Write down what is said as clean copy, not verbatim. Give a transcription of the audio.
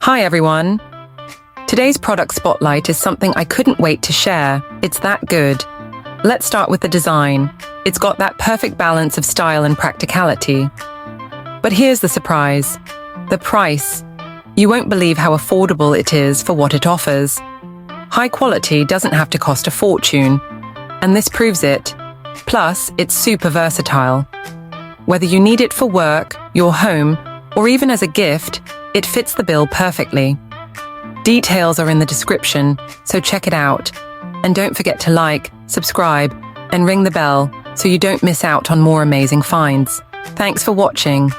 Hi everyone! Today's product spotlight is something I couldn't wait to share. It's that good. Let's start with the design. It's got that perfect balance of style and practicality. But here's the surprise. The price. You won't believe how affordable it is for what it offers. High quality doesn't have to cost a fortune, and this proves it. Plus, it's super versatile. Whether you need it for work, your home, or even as a gift, it fits the bill perfectly. Details are in the description, so check it out. And don't forget to like, subscribe, and ring the bell so you don't miss out on more amazing finds. Thanks for watching.